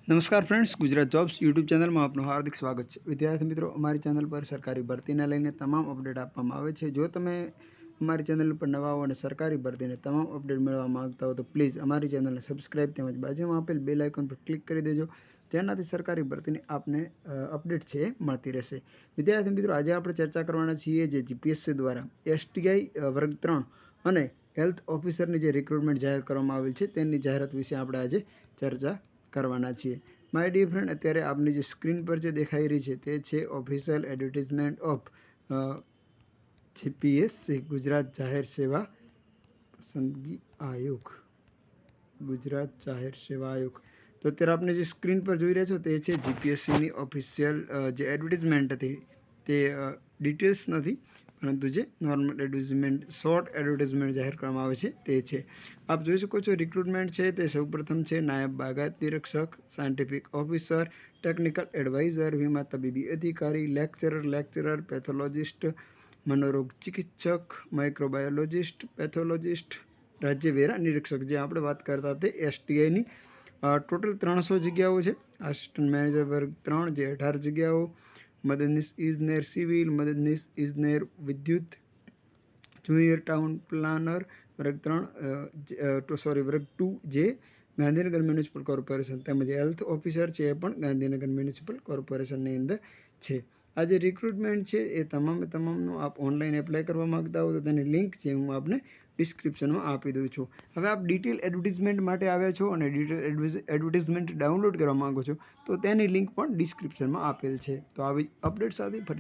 નમસ્કાર friends, Gujarat jobs YouTube ચેનલમાં આપનું હાર્દિક સ્વાગત છે. વિદ્યાર્થી મિત્રો, અમારી ચેનલ પર સરકારી ભરતીને લઈને તમામ અપડેટ આપવામાં આવે છે. જો તમે અમારી ચેનલ પર નવા હો અને સરકારી ભરતીને તમામ અપડેટ મેળવવા માંગતા હો તો પ્લીઝ અમારી ચેનલને સબસ્ક્રાઇબ તેમજ બાજુમાં આપેલ બેલ આઇકોન પર ક્લિક કરી દેજો. જેનાથી સરકારી ભરતીની આપને અપડેટ છે એ મળતી રહેશે. વિદ્યાર્થી મિત્રો, આજે આપણે ચર્ચા કરવાના છીએ જે જીપીએસસી દ્વારા STI વર્ગ 3 અને હેલ્થ ઓફિસરની જે રિક્રુટમેન્ટ જાહેર કરવામાં આવેલ છે તેની જાહેરાત વિશે આપણે આજે ચર્ચા કરવાના છીએ. માય ડિયર ફ્રેન્ડ, અત્યારે આપની જે સ્ક્રીન પર જે દેખાઈ રહી છે તે છે official advertisement of GPSC Gujarat જાહેર સેવા પસંદગી આયોગ. ગુજરાત જાહેર સેવા આયોગ. તો અત્યારે આપણે જે સ્ક્રીન પર જોઈ રહ્યા છો તે છે જીપીએસસીની ઓફિશિયલ જે એડવર્ટિઝમેન્ટ હતી તે ડિટેલ્સ નથી, પરંતુ જે નોર્મલ એડવર્ટિઝમેન્ટ, શોર્ટ એડવર્ટિઝમેન્ટ જાહેર કરવામાં આવે છે તે છે. આપ જોઈ શકો છો રિક્રુટમેન્ટ છે તે સૌપ્રથમ છે નાયબ બાગાયત નિરીક્ષક, સાયન્ટિફિક ઓફિસર, ટેકનિકલ એડવાઇઝર, વીમા તબીબી અધિકારી, લેક્ચરર, પેથોલોજિસ્ટ, મનોરોગ ચિકિત્સક, માઇક્રોબાયોલોજિસ્ટ, પેથોલોજિસ્ટ, રાજ્ય વેરા નિરીક્ષક. જે આપણે વાત કરતા તે STIની ટોટલ 300 જગ્યાઓ છે. આસિસ્ટન્ટ મેનેજર વર્ગ 3 જે 18 જગ્યાઓ, મદદનીશ ઇજનેર સિવિલ, મદદનીશ ઇજનેર વિદ્યુત, જુનિયર ટાઉન પ્લાનર વર્ગ 2 જે ગાંધીનગર મ્યુનિસિપલ કોર્પોરેશન, તેમજ હેલ્થ ઓફિસર છે એ પણ ગાંધીનગર મ્યુનિસિપલ કોર્પોરેશનની અંદર છે. આ જે રિક્રુટમેન્ટ છે એ તમામનું આપ ઓનલાઈન એપ્લાય કરવા માંગતા હો તો તેની લિંક છે હું આપને ડિસ્ક્રિપ્શનમાં આપી દઉં છું. હવે આપ ડિટેલ એડવર્ટિઝમેન્ટ માટે આવ્યા છો અને ડિટેલ એડવર્ટિઝમેન્ટ ડાઉનલોડ કરવા માંગો છો તો તેની લિંક પણ ડિસ્ક્રિપ્શનમાં આપેલ છે. તો આવી અપડેટ સાથે ફરી